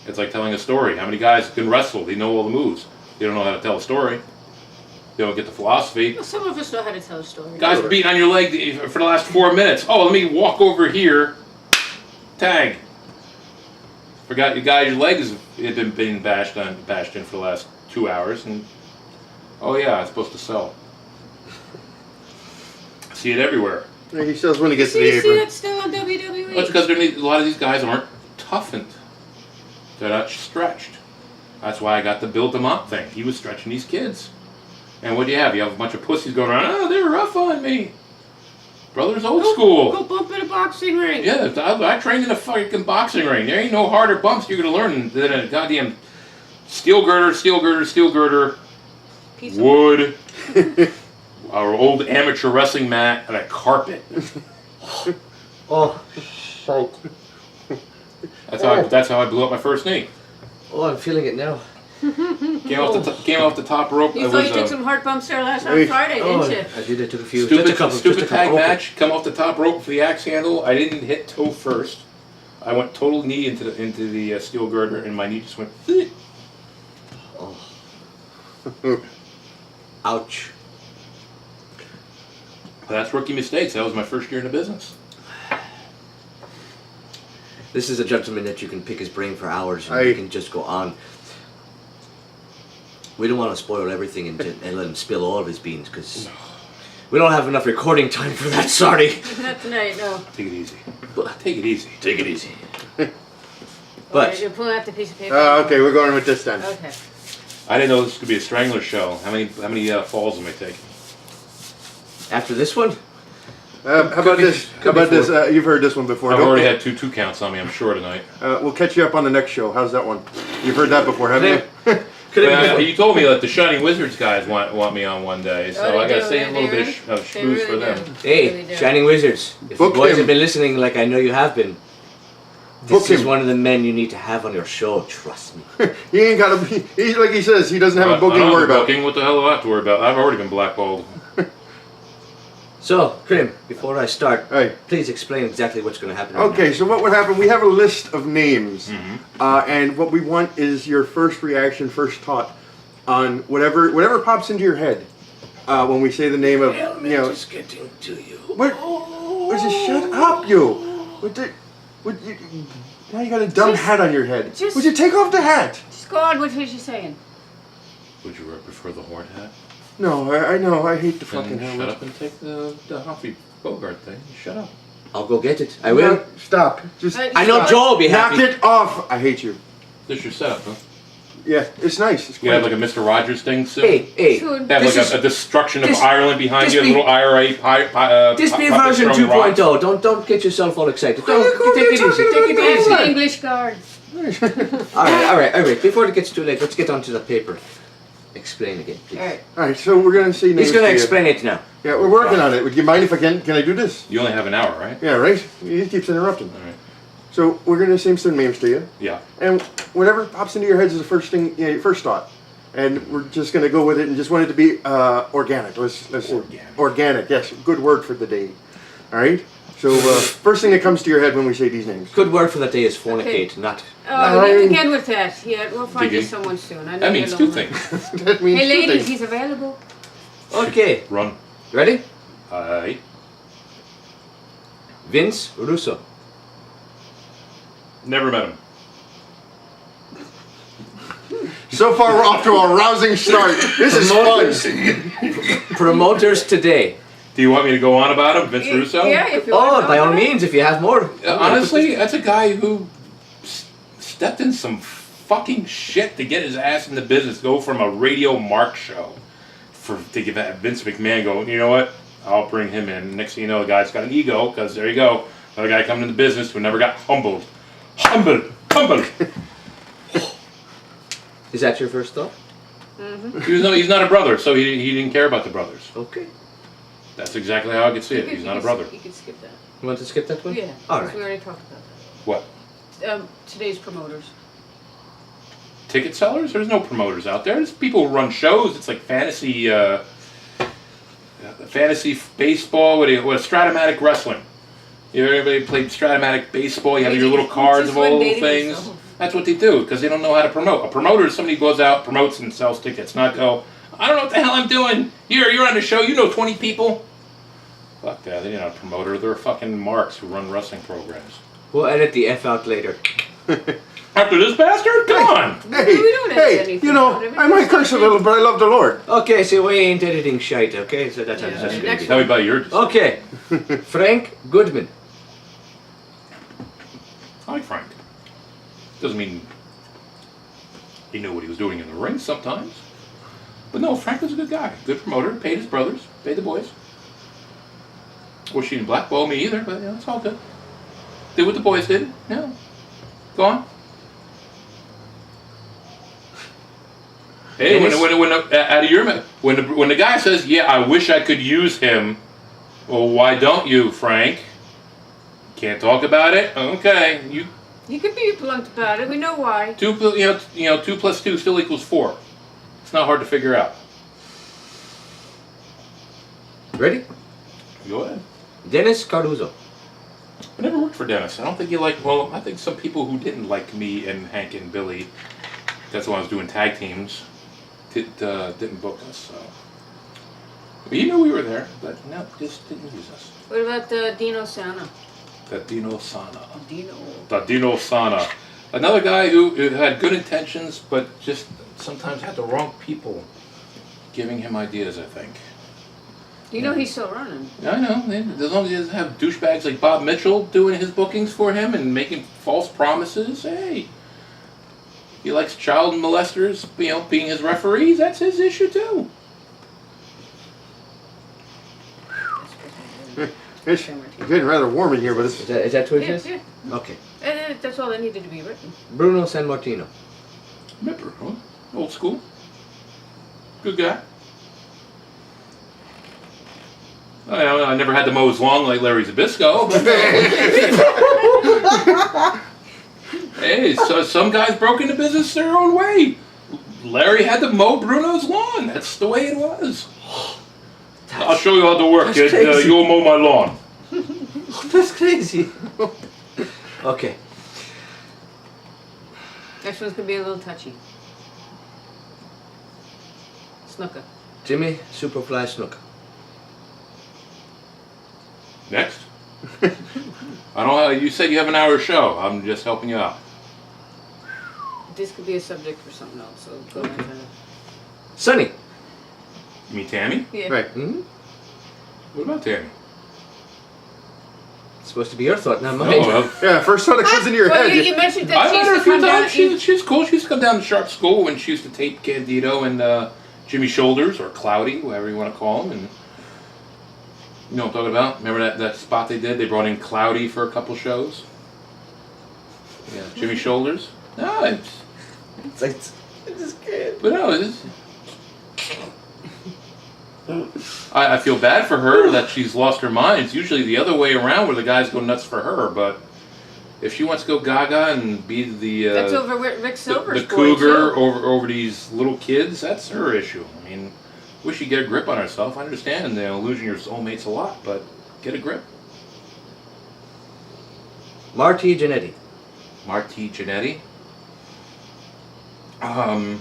It's like telling a story. How many guys can wrestle? They know all the moves. They don't know how to tell a story. They don't get the philosophy. Well, some of us know how to tell a story. Guys beating on your leg for the last 4 minutes. Oh, let me walk over here. Tag. Forgot your guy's legs had been being bashed in for the last 2 hours, and oh yeah, it's supposed to sell. See it everywhere. Yeah, he sells when he gets to the You see apron. that still on WWE? Well, it's because a lot of these guys aren't toughened. They're not stretched. That's why I got the Bill DeMont thing. He was stretching these kids. And what do you have? You have a bunch of pussies going around, oh, they're rough on me. Brother's old school. Go bump in a boxing ring. Yeah, I trained in a fucking boxing ring. There ain't no harder bumps you're going to learn than a goddamn steel girder, Piece wood, our old amateur wrestling mat, and a carpet. Oh, shite. That's how I blew up my first knee. Oh, I'm feeling it now. Came off the top rope. You thought you took some hard bumps there on Friday, didn't you? I did. I took a few. Stupid tag match. Come off the top rope for the axe handle. I didn't hit toe first. I went total knee into the steel girder, and my knee just went. Oh. Ouch. But that's rookie mistakes. That was my first year in the business. This is a gentleman that you can pick his brain for hours and you can just go on. We don't want to spoil everything and let him spill all of his beans because we don't have enough recording time for that. Sorry. Not tonight, no. Take it easy. Take it easy. Take it easy. But you're pulling out the piece of paper. Okay, we're going with this then. Okay. I didn't know this could be a Strangler show. How many falls am I taking? After this one? How about this? You've heard this one before. I've already had two counts on me, I'm sure, tonight. We'll catch you up on the next show. How's that one? You've heard that before, haven't you? You told me that the Shining Wizards guys want me on one day, so I got to say a little bit of schmooze for them. Hey, Shining Wizards, if you boys have been listening like I know you have been, this is one of the men you need to have on your show, trust me. He ain't got to be, like he says, he doesn't have a booking to worry about. What the hell do I have to worry about? I've already been blackballed. So, Krim, before I start, please explain exactly what's going to happen. Okay, so what would happen, we have a list of names, and what we want is your first reaction, first thought on whatever pops into your head when we say the name of, just getting to you. Just shut up, you. Now you got a dumb hat on your head. Would you take off the hat? Just go on, what was you saying? Would you prefer the horn hat? No, I know. I hate the fucking helmet. helmet. Shut up and take the Humphrey Bogart thing. Shut up. I'll go get it. I will. No, stop. Just. I know Joe will be happy. Knock it off. I hate you. This is your setup, huh? Yeah, it's nice. It's you have like a Mr. Rogers thing soon? Hey. Have like a destruction of Ireland behind you, a little IRA This be version 2.0. Don't get yourself all excited. Don't take it easy. Take it easy. English guard. All right. Before it gets too late, let's get onto the paper. Explain again, please. All right. So we're gonna see names. He's gonna explain it now. Yeah, we're working on it. Would you mind if I can I do this? You only have an hour, right? Yeah, right. He keeps interrupting. All right. So we're gonna sing some names to you. Yeah. And whatever pops into your head is the first thing, your first thought. And we're just gonna go with it and just want it to be organic. Let's organic. Yes, good word for the day. All right. So first thing that comes to your head when we say these names. Good word for the day is fornicate, not. Oh, you again with that. Yeah, we'll find you someone soon. That means two things. That means hey, two ladies, things. he's available. Okay. Run. Ready? Aye. Vince Russo. Never met him. So far, we're off to a rousing start. This is fun. Promoters today. Do you want me to go on about him, Vince Russo? Yeah, if you want. By all means, if you have more. Honestly, that's a guy who stepped in some fucking shit to get his ass in the business, go from a radio mark show to give that Vince McMahon go, you know what, I'll bring him in. Next thing you know, the guy's got an ego, because there you go, another guy coming in the business who never got humbled. Humbled. Is that your first thought? Mm-hmm. He's not a brother, so he didn't care about the brothers. Okay. That's exactly how I could see it. He's not a brother. You could skip that. You want to skip that one? Yeah. All right. We already talked about What? that. Today's promoters. Ticket sellers? There's no promoters out there. There's people who run shows. It's like fantasy baseball. What Stratomatic wrestling. You know, everybody played Stratomatic baseball. You have your little cards of all the little things. That's what they do, because they don't know how to promote. A promoter is somebody who goes out, promotes, and sells tickets, not go, I don't know what the hell I'm doing. You're on the show, you know 20 people. Fuck that, they're not a promoter, they're fucking marks who run wrestling programs. We'll edit the F out later. After this bastard? Come on! Hey, We don't edit anything you know, out of it. I might curse a little, but I love the Lord. Okay, so we ain't editing shite, okay? So that's how Yeah. that's gonna Next be. Tell me about yours. Okay. Frank Goodman. I like Frank. Doesn't mean he knew what he was doing in the ring sometimes. But no, Frank was a good guy. Good promoter. Paid his brothers. Paid the boys. Wish he didn't blackball me either, but yeah, it's all good. Did what the boys did. Yeah. Go on. Hey, when out of your when the guy says, "Yeah, I wish I could use him," well, why don't you, Frank? Can't talk about it. Okay, You could be blunt about it. We know why. 2 plus 2 still equals 4. It's not hard to figure out. Ready? Go ahead. Dennis Caruso. I never worked for Dennis. I don't think he liked. Well, I think some people who didn't like me and Hank and Billy. That's when I was doing tag teams. Didn't book us. So. But he knew we were there, but no, just didn't use us. What about Dino Sana? That Dino Sana. Dino. The Dino Sana. Another guy who had good intentions, but just sometimes had the wrong people giving him ideas, I think. You know he's still running. Yeah, I know. As long as he doesn't have douchebags like Bob Mitchell doing his bookings for him and making false promises, hey. He likes child molesters, being his referees, that's his issue too. It's getting rather warm in here, but it's... Is that what it Yeah, is? yeah. Okay. That's all that needed to be written. Bruno San Martino. Remember, huh? Old school. Good guy. I never had to mow as long like Larry Zabisco. But hey, so some guys broke into business their own way. Larry had to mow Bruno's lawn. That's the way it was. I'll show you how to work, kid. You'll mow my lawn. That's crazy. Okay. Next one's gonna be a little touchy. Snooker. Jimmy Superfly Snuka. Next. I don't. You said you have an hour show. I'm just helping you out. This could be a subject for something else, so go ahead. Sonny. You mean Tammy? Yeah. Right. Hmm? What about Tammy? It's supposed to be your thought, not mine. Oh, well, Yeah, first thought it comes into your Well, head. you mentioned that I she met used her a to few come down. times. She's cool. She used to come down to Sharp School when she used to tape Candido and Jimmy Shoulders or Cloudy, whatever you want to call him. And you know what I'm talking about? Remember that spot they did? They brought in Cloudy for a couple shows. Yeah, Jimmy Shoulders. No, It's like, I just can't. but no, it's. I feel bad for her that she's lost her mind. It's usually the other way around where the guys go nuts for her, but if she wants to go gaga and be the That's over Rick Silver's the boy, cougar too. over these little kids, that's her issue. I mean, wish she'd get a grip on herself. I understand, losing your soulmates a lot, but get a grip. Marty Jannetty. Marty Jannetty. I'm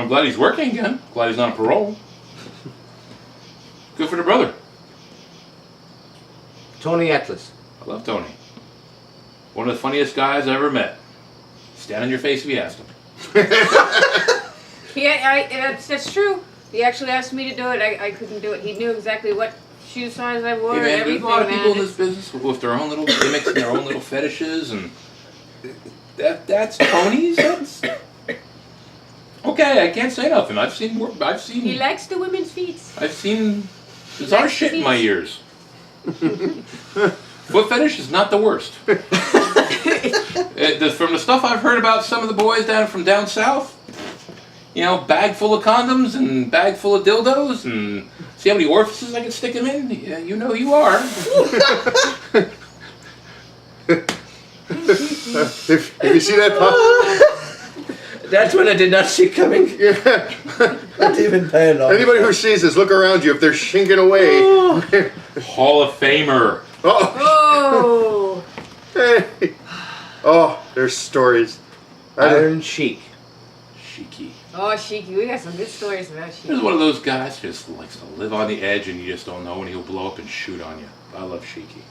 glad he's working again. Glad he's not on parole. Good for the brother. Tony Atlas. I love Tony. One of the funniest guys I ever met. Stand on your face if you asked him. Yeah, that's true. He actually asked me to do it. I couldn't do it. He knew exactly what shoe size I wore Hey and man, there's everything. a lot of people in man. this business with their own little gimmicks and their own little fetishes, and that's Tony's. That's okay. I can't say nothing. I've seen He likes the women's feet. I've seen bizarre likes shit in my feet. ears. Foot fetish is not the worst. From the stuff I've heard about some of the boys down south, bag full of condoms and bag full of dildos, and see how many orifices I can stick them in? Yeah, you know you are. If you see that pop, That's one I did not see coming. yeah. Not even paying off. Anybody who sees this, look around you. If they're shinking away, Hall of Famer. oh, Oh! hey. Oh, there's stories. Iron Sheik. Sheiky. Oh, Sheiky. We got some good stories about He's Sheiky. one of those guys who just likes to live on the edge and you just don't know when he'll blow up and shoot on you. I love Sheiky.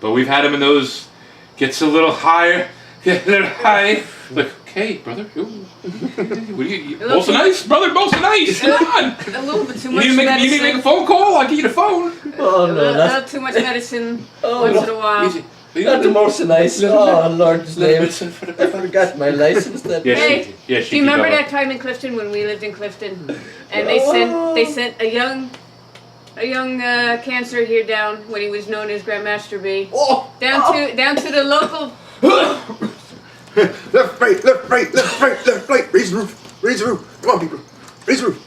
But we've had him in those, gets a little higher, get a little high. Like, okay, brother, what do you most nice, brother, most nice. Come on. A little bit too You much need to medicine. make a phone call, I'll get you the phone. Oh A no, little that's too much medicine Oh, once no. in a while. Easy. not the most nice. Oh Lord's name. Medicine for the I forgot my license. That Yeah, Hey, Sheiky. Yeah, Sheiky. Do you remember Bella. that time in Clifton when we lived in Clifton, and they sent a young cancer here down when he was known as Grandmaster B down to the local. Left, right, left, right, left, right, left, right. Raise the roof. Raise the roof. Come on, people. Raise the roof.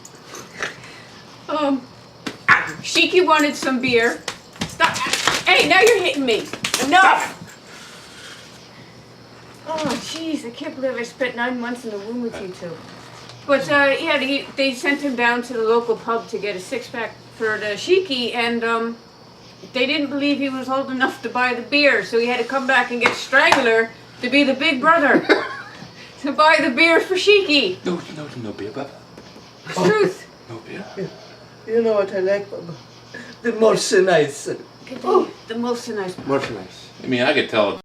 Sheiky wanted some beer. Stop! Hey, now you're hitting me. Enough! Oh, jeez, I can't believe I spent 9 months in the room with you two. But yeah, they sent him down to the local pub to get a six-pack for the Sheiky, and they didn't believe he was old enough to buy the beer, so he had to come back and get Strangler to be the big brother to buy the beer for Sheiky. No beer, Baba. It's truth. No beer. You know what I like, Baba? The most nice. The most nice. Much nice. I mean, I could tell